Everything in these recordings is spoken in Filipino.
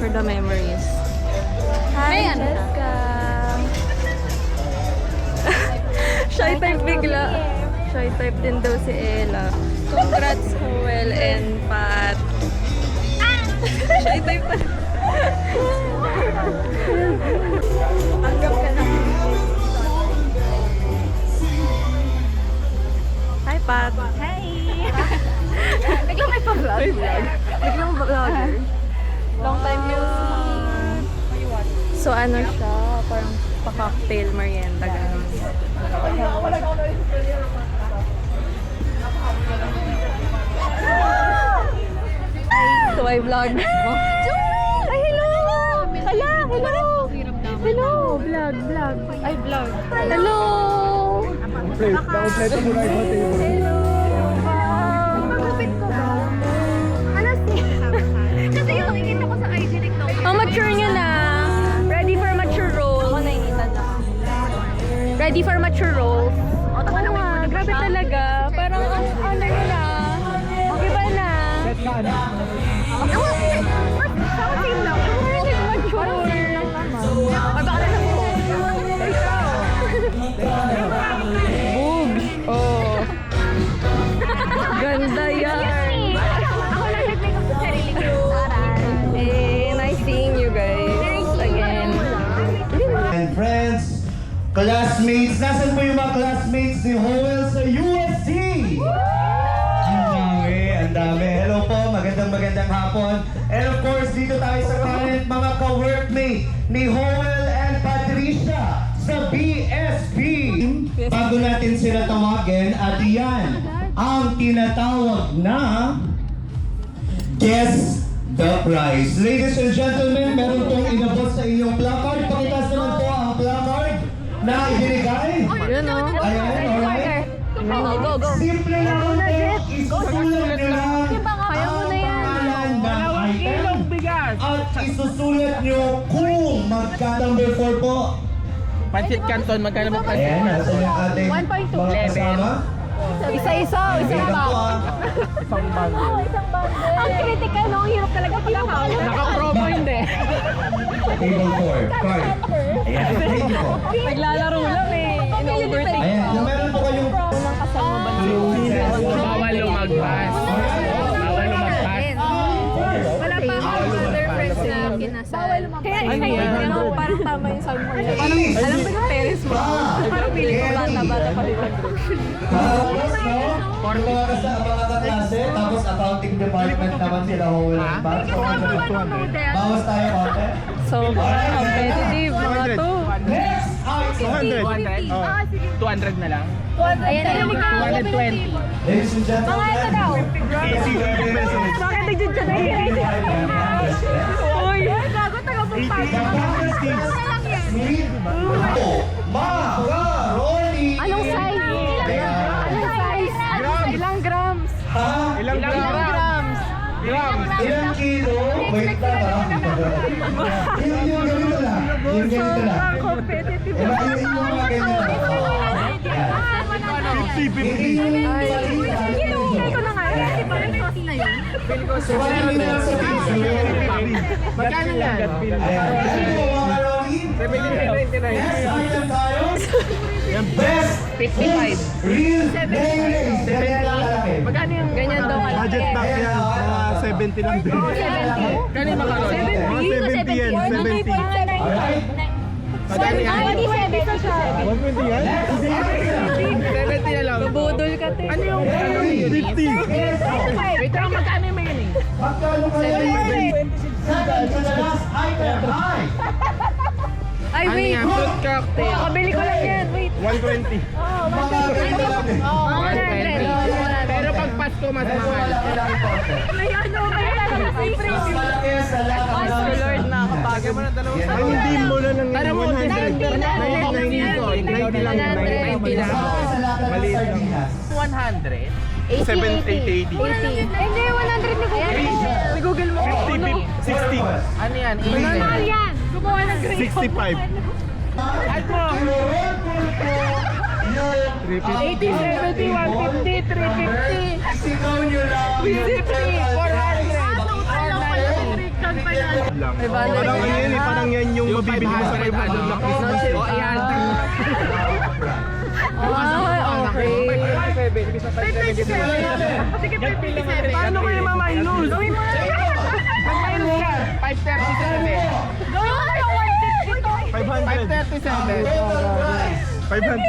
For the memories. Hi, Jessica! Shy type bigla. Shy type din daw si Ella. Congrats, Joel and Pat. Shy type pa. Tanggap ka na. Hi, Pat. Hi! Biglang may pa-vlog. Biglang vlogger. Long time no see. So ano siya? Parang pa-cocktail merienda ganun. So I vlog. Ay, hello! Hala, hello! Hello! Vlog. Ay, vlog. Hello! Hello! Magupit ko ba? Ano siya? Kasi yung nakikita ko sa IG TikTok. Ang mature niya na. Ready for mature roles. Ako nainitan na. Ready for mature roles. O, taka na Wow, grabe talaga. Parang ano na. Iba na. Ako, same lang. Ready for mature. Or baka na po. Boobs. Oh. Ganda yan. Ako lang nag-makeup sa sarili ko. Eh, nice seeing you guys again. And friends, classmates, nasan po yung mga classmates ni Joel sa UST? Ang dami. Hello po, magandang hapon. And of course, dito tayo sa current mga ka-workmate ni Joel and Patricia sa BSP. Bago natin sila tawagin, at yan ang tinatawag na Guess the Prize. Ladies and gentlemen, meron pong inabot sa inyong placard. Pakitas naman po ang placard na ibinigay. Yun o. Ayan, alright. Go. Simple lang po, isusulat nyo lang Kaya mo na yan. pangalan ng item at isusulat nyo kung number 4 po. Pancit Canton, magkano mo pancit? Ayan, nasa yung ating 1.2 mga kasama. Isa-isa. Isang po Isang bag. Ang critical, no? Ang hirap talaga pagkakala. Naka-promo hindi. Table 4, card. Ayan, thank you po. Naglalaro lang eh. In-overtake. Ayan, kung meron po kayong Unang kasama ba? Bawal lumagpas. Bawal lumagpas. Wala pa akong other friends na kinasal. Kaya Ano yan? ano, parang tama yung sabi mo. Parang alam mo yung parents mo. Parang feeling ko bata-bata pa rin. tapos, no? Yung mga kaklase, tapos accounting department naman sila Joel and Pat. Bawas tayo konti. So, competitive mga to. Next item. 200? Oh. 200 na lang. Ayan na yung 220. Ladies and gentlemen, Mga ito daw. easy references. Bakit nagdyan na yun? Uy! Gago taga The contestants need macaroni. Anong size? Anong size? Ilang grams? Ha? Ilang grams? Grams. Ilang kilo? Wait lang ha. Yung ganito lang. Yung ganito lang. Competitive. Yung mga ganito lang. Hindi yung Hinukay ko na nga. So, paano nila sa video? Magkano yan? Ayan. Ano po, macaroni? 17.99. Next item tayo. Best 55. real mayonnaise. Ganyan lang kalaki. Magkano yung Ganyan daw kalaki. Budget pack yan, mga 70 lang din. Magkano yung macaroni? Mga 70 yan, 70. Alright? Magkano yan? 120 yan? 70 na lang. Budol ka, te. Ano yung 50. Wait lang, magkano yung mayonnaise? Magkano kaya yun? Second to the last item. Hi! Ay, Ano wait. yan? Fruit cocktail. Kabili ko lang yan. Wait. 120. Mga ganito lang din. 120. Pero pag Pasko, mas mahal. Mas malaki sa lahat ng So, Lord, nakakapagod. Ay, hindi mo na ng Tara mo, 100. 90 ko. 90 lang. 90 lang. sa lahat ng Maliit lang. sardinas. 100. 70, 80. Hindi, 100 ni Google. Ni Google mo. 50, 60. Ano yan? Mahal yan. Gumawa ng grade. 65. At mo. 350. 80, 70, 150, 350. Sigaw nyo lang. 350, 400. Total lang pala ng Rican pa yan. lang. 500 Parang ano yan eh, parang yan yung mabibili mo sa 500 na Christmas eh. O, ayan. Ay, okay. 537. Sige, 537. Paano ko yung maminus? Gawin mo na yan. Mag-minus ka. 537. Gawin mo na yung 150 ko. 500. 537. 500.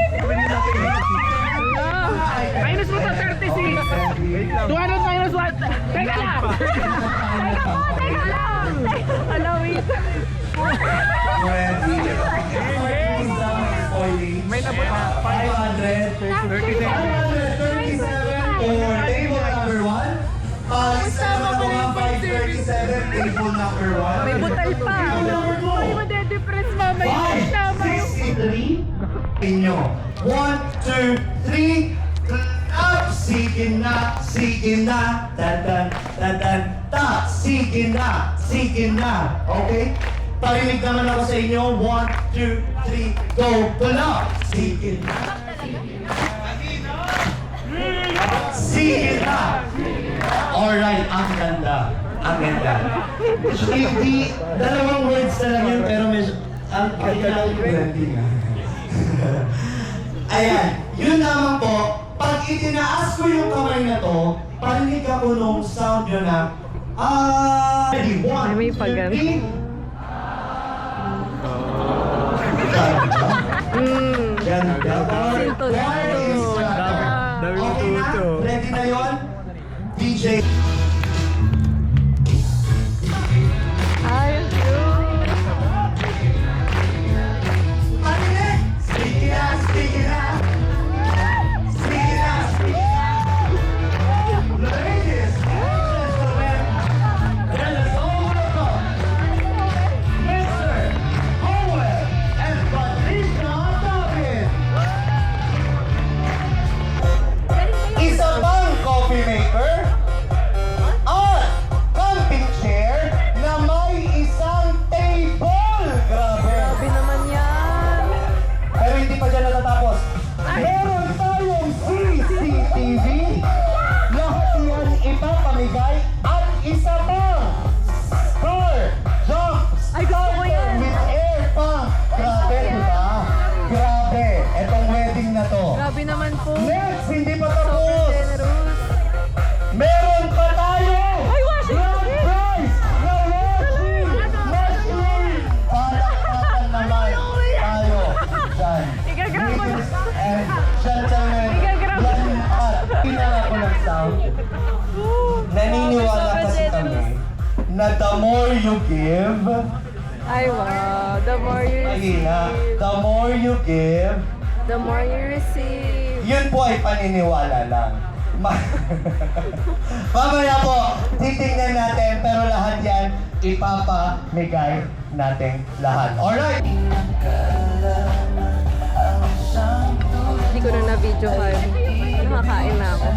Minus mo sa 36. Wait lang. 200 minus 1. Teka lang. Teka lang. Ano, wait. 20. May nabot na. 500. 537 for table number 1. Pag-isama mo nga 537, table number 1. May butal pa. Hindi mo de-depress mamaya. Tama yung 563 inyo. 1, 2, 3. Up! Sige na, dadan, dadan, ta! Sige na, okay? Parinig naman ako sa inyo. 1, 2, 3, go! Pula! Sige na! Alright, ang ganda. Hindi, dalawang words na lang yun, pero medyo, ang ganda ng branding ah. Ayan, yun naman po, pag itinaas ko yung kamay na to, parinig ako nung sound yun na, ready, 1, Ay, may 2, pagano. 3. Ganda. Sinto. Okay na? Ready na yun? DJ. Ay, cute. Parinig! Sige na! Ladies and gentlemen, let us all welcome Mr. Howell and Patricia David. Isa pang coffee maker at camping chair na may isang table. Grabe! Grabe naman yan. Pero hindi pa dyan natatapos. Meron tayong CCTV. Lahat yan ipapamigay at isa pang star jump Ay, gusto ko yan. with air pa. Grabe, diba? Grabe. Etong wedding na to. Grabe naman po. Next, hindi pa Sobrang tapos. generous. Meron pa tayo! Ay, washing Grand machine! prize na washing machine! Palakpakan naman tayo dyan. Igagrab mo. Ladies and gentlemen, Igagrab mo. lahat pinala ko ng sound. Naniniwala Sobrang kasi kami generous. na the more you give, Ay, wow. The more you mahina, receive, the more you give, the more you receive. yun po ay paniniwala lang. Mamaya po, titignan natin, pero lahat yan, ipapamigay natin lahat. Alright! Hindi ko na na-video card. Nakakain na ako.